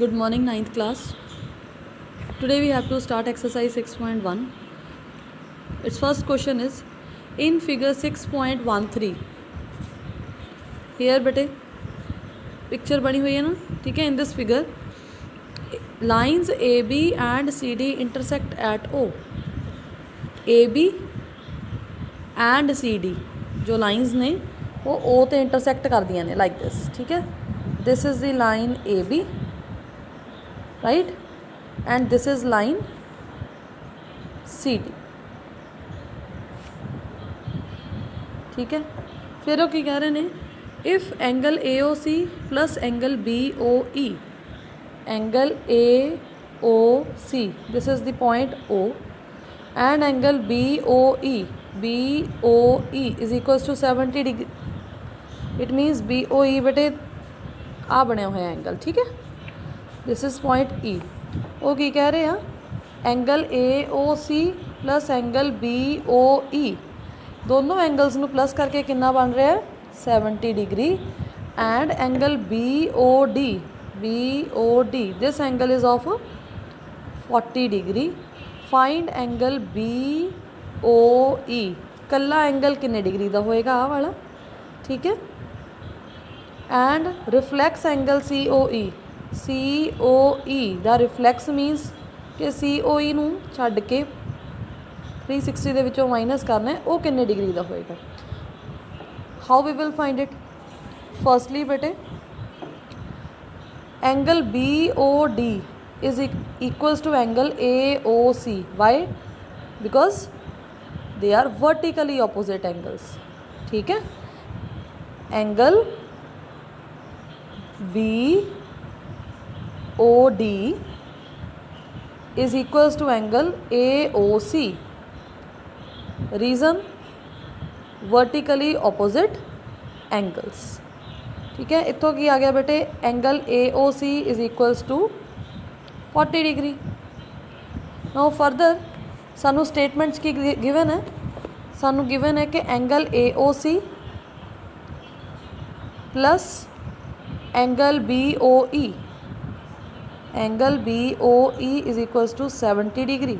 Good morning, ninth class. Today we have to start exercise 6.1. Its first question is in figure 6.13. Here bete picture bani hui hai na, theek hai. In this figure lines AB and CD intersect at O. AB and CD जो lines ने वो O ते intersect कर दिया ने like this. ठीक है, this is the line AB, right, and this is line CD. ठीक है, फिर वो की कह रहे हैं if angle AOC plus angle BOE, angle AOC this is the point O and angle BOE is equals to 70 degree. It means BOE बेटे आ बनया हुआ एंगल. ठीक है, दिस इज़ पॉइंट E. वो की कह रहे हैं angle AOC plus angle BOE दोनों एंगल्स ਨੂੰ प्लस करके कितना बन रहा है 70 degree. And angle BOD this angle is of 40 degree. Find angle BOE कला एंगल किन्ने डिग्री का होएगा आ वाला. ठीक है, एंड रिफ्लैक्स एंगल COE दा रिफ्लैक्स मीनस कि COE नूं छड्ड के 360 ਦੇ ਵਿੱਚੋਂ ਮਾਈਨਸ करना है वो किन्ने डिग्री का होएगा. How we will find it. Firstly बेटे angle BOD is equals to angle AOC. Why? Because they are vertically opposite angles. ठीक है, angle BOD is equals to angle AOC. Reason vertically opposite angles. ठीक है, इतों की आ गया बेटे angle AOC is equals to 40 degree. Now further सानू स्टेटमेंट्स की गिवन है. सानू गिवन है कि angle AOC plus angle BOE is equals to 70 degree.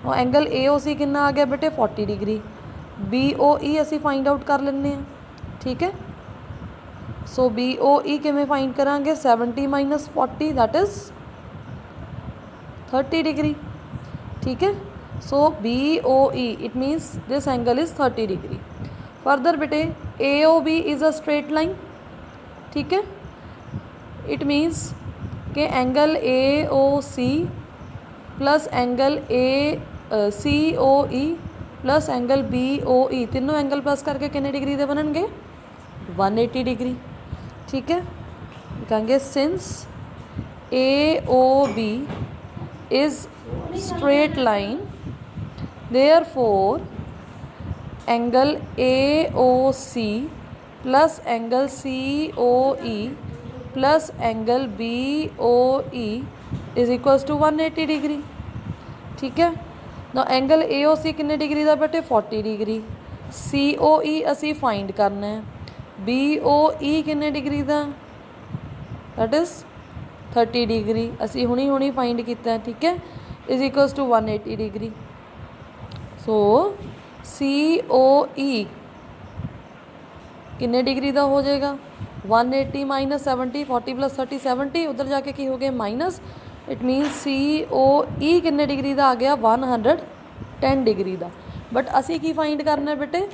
और एंगल AOC कितना आ गया बेटे 40 डिग्री. BOE असी फाइंड आउट कर लेने हैं. ठीक है, सो BOE किमें फाइंड करांगे 70 माइनस 40 दैट इज़ 30 डिग्री. ठीक है, सो BOE it means this angle is 30 degree. Further बेटे AOB is a straight line. ठीक है, इट मीन्स कि angle AOC plus angle COE plus angle BOE तीनों एंगल प्लस करके कितने डिग्री के बननगे 180 डिग्री. ठीक है, कहेंगे since AOB is straight line therefore angle AOC plus angle COE plus angle BOE is equals to 180 degree. ठीक है, ना एंगल AOC कितने डिग्री का बेटे 40 डिग्री. COE असी फाइंड करना है. BOE कितने डिग्री का दैट इज़ 30 डिग्री. असी हुणी फाइंड किया है. ठीक है, is equals to 180 degree. So COE कितने डिग्री का हो जाएगा 180 माइनस 70 40 प्लस 30 70. उधर जाके की हो गया माइनस. इट मीनस COE कितने डिग्री का आ गया 110 डिग्री का. बट असी की फाइंड करना है बेटे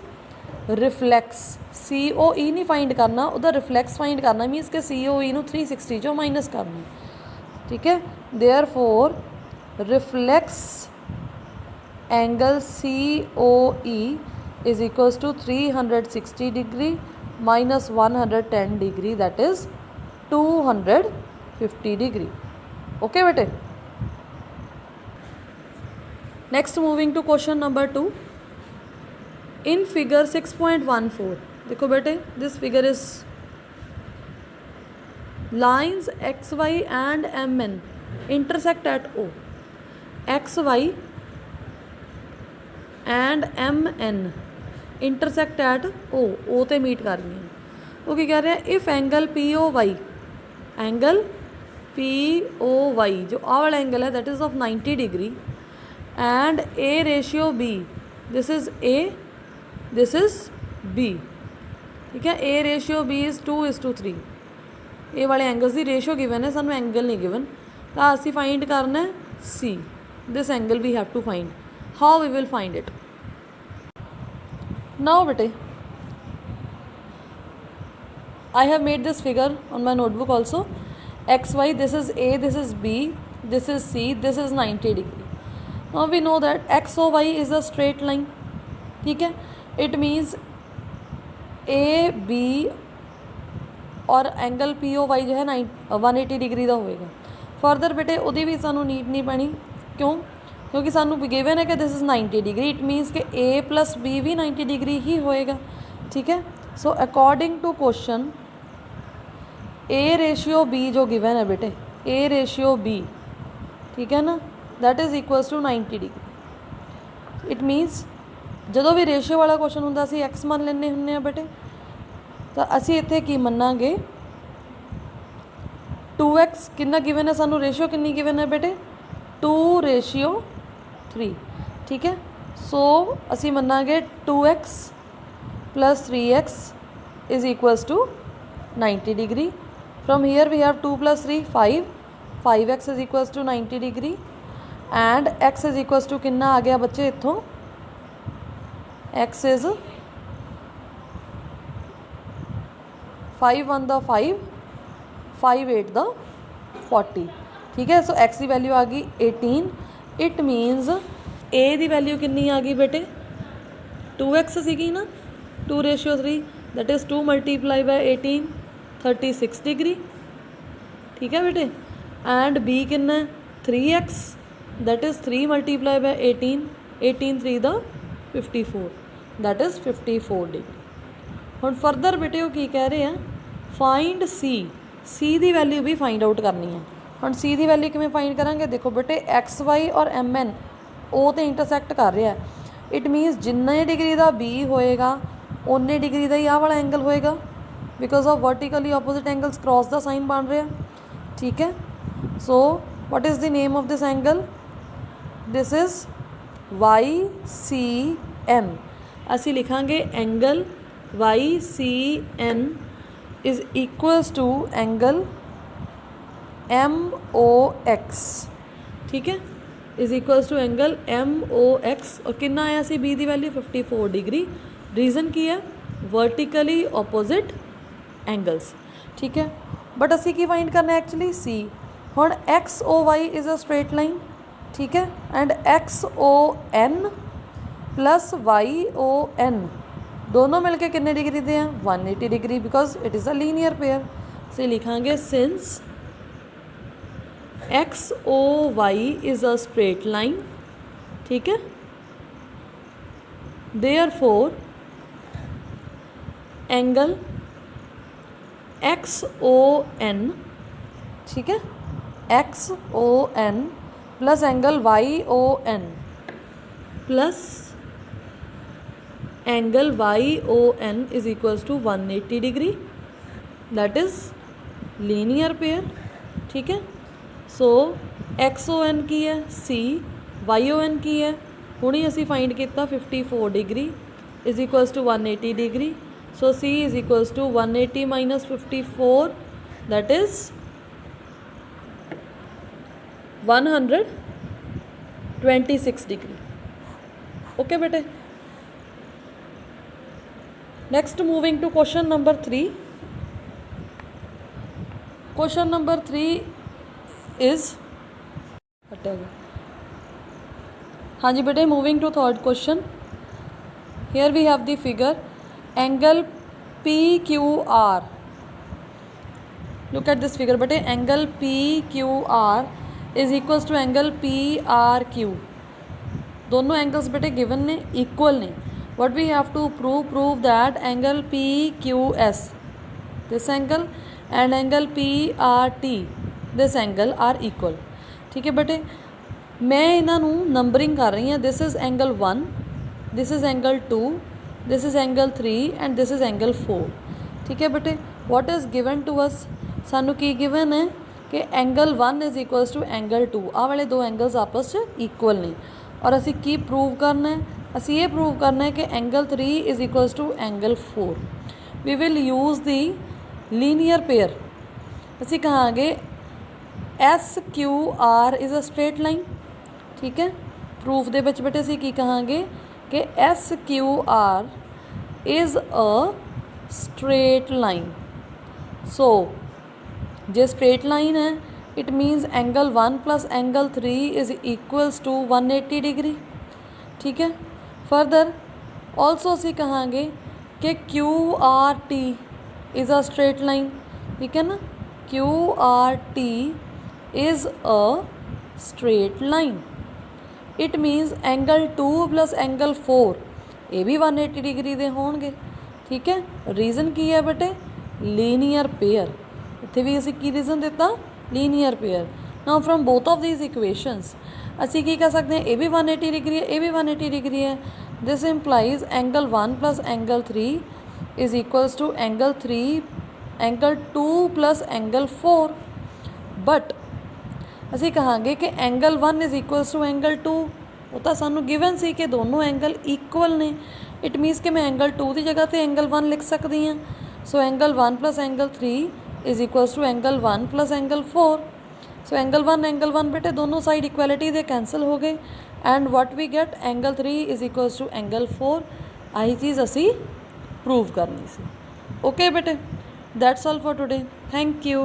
रिफ्लैक्स. COE नहीं फाइंड करना, उधर रिफ्लैक्स फाइंड करना. मीनस के COE नू 360 चो माइनस करना. ठीक है, therefore reflex angle COE is equals to 360 degree minus 110 degree that is 250 degree. Okay बेटे, next moving to question number 2. In figure 6.14 देखो बेटे this figure is lines XY and MN intersect at O. XY and MN intersect at O ते meet कर रही हैं. वो की कह रहे हैं if angle POY angle P O Y जो आ वाला एंगल है that is of 90 degree and A ratio B this is A this is B ठीक है ए रेशियो बी इज़ 2:3 ये वाले एंगल्स की रेशियो गिवन है सानू एंगल नहीं गिवन तो असी फाइंड करना है see this angle we have to find how we will find it now बेटे I have made this figure on my notebook also xy this is a this is b this is c this is 90 degree now we know that x o y is a straight line ठीक है it means a b और angle P O Y जो है 180 degree का होएगा further बेटे ਉਹਦੀ भी सानू नीड नहीं पैनी क्यों क्योंकि सानू गिवन है कि this is 90 degree it means कि ए प्लस बी भी 90 डिग्री ही होएगा ठीक है so according to question A ratio B जो गिवन है बेटे ए रेशियो बी ठीक है ना that is equals to 90 degree it means जो भी रेशियो वाला क्वेश्चन होंगे असी एक्स मान लेने होंगे बेटे तो असी इत्थे की मनांगे 2x कितना गिवन है सानू रेशियो कितनी गिवन है बेटे 2:3 ठीक है सो असी मनांगे 2x + 3x is equals to 90 degree from here we have 2 + 3 5x is equals to 90 degree and x is equals to कितना आ गया बच्चे इत्थों x इज़ 5 1 द 5 5 8 द 40 ठीक है सो x की वैल्यू आ गई 18 इट मीनस a की वैल्यू कितनी आ गई बेटे 2x सीगी ना 2:3 दैट इज़ 2 × 18 36 डिग्री ठीक है बेटे एंड b कितना 3x that is 3 × 18 18 3 the 54 that is 54 degree हुण फर्दर बेटे वो की कह रहे हैं फाइंड सी की वैल्यू भी फाइंड आउट करनी है हुण सी की वैल्यू किवें फाइंड करांगे देखो बेटे एक्स वाई और एम एन ओ तो इंटरसैक्ट कर रहा है इट मीनस जिन्ने डिग्री का बी होएगा उन्ने डिग्री का ही आ वाला एंगल होएगा because of vertically opposite angles cross का साइन बन रहा है ठीक है so what is the name of this angle this is Y C N असी लिखांगे angle Y C N is equals to angle M O X ठीक है is equals to angle M O X और कितना आया C B की value 54 degree reason की है वर्टिकली ऑपोजिट एंगल्स ठीक है बट असी की फाइंड करना एक्चुअली सी हुण X O Y is a straight line ठीक है and X O N plus Y O N दोनों मिलके कितने डिग्री दे हैं 180 degree because it is a linear pair से लिखांगे since X O Y is a straight line ठीक है therefore angle X O N ठीक है X O N plus angle Y O N plus angle Y O N is equals to 180 degree that is linear pair ठीक है सो x O N की है सी Y O N की है हुणे असी फाइंड किया 54 degree is equals to 180 degree so C is equals to 180 - 54 that is 126 degree okay बेटे next moving to question number 3 question number 3 is हाँ जी बेटे moving to third question here we have the figure angle P Q R look at this figure बेटे angle P Q R is equals to angle P R Q दोनों angles बेटे given ने equal ने what we have to prove that angle PQS this angle and angle PRT this angle are equal ठीक है बेटे मैं इन्हों numbering कर रही हाँ this is angle 1 this is angle 2 this is angle 3 and this is angle 4 ठीक है बेटे what is given to us सानू की गिवन है कि angle 1 is equals to angle 2, आ वाले दो एंगल्स आपस च इक्वल ने। और असी की प्रूव करना है, असी ये प्रूव करना है कि angle 3 is equals to angle 4। We will use the linear pair. असी कहांगे S Q R is a straight line, ठीक है। प्रूफ दे विच बेटे असी की कहांगे कि S Q R is a straight line. So जे स्ट्रेट लाइन है it means angle 1 plus angle 3 is equals to 180 degree, ठीक है। फर्दर ऑल्सो असी कहांगे कि Q R T is a straight line, ठीक है ना। Q R T is a straight line, it means angle 2 plus angle 4 ये भी 180 डिग्री दे होणगे, ठीक है। रीजन की है बेटे, लीनियर पेयर। इत्थे भी असी की रीजन दिता, linear pair. Now from both of these equations असी की कह सकते हैं, ए भी 180 डिग्री है, ए भी 180 डिग्री है। This implies angle 1 plus angle 3 is equals to angle 2 plus angle 4। But असी कहांगे कि angle 1 is equals to angle 2, वो तो सानू गिवन सी कि दोनों एंगल इक्वल ने। इट मीनस कि मैं एंगल 2 की जगह पर एंगल 1 लिख सकती हाँ। So angle 1 plus angle 3 is equals to angle 1 plus angle 4। So angle 1 बेटे दोनों साइड इक्वलिटी दे कैंसल हो गए and what we get angle 3 is equals to angle 4। आई चीज़ असी प्रूव करनी सी। ओके बेटे, that's all for today, thank you.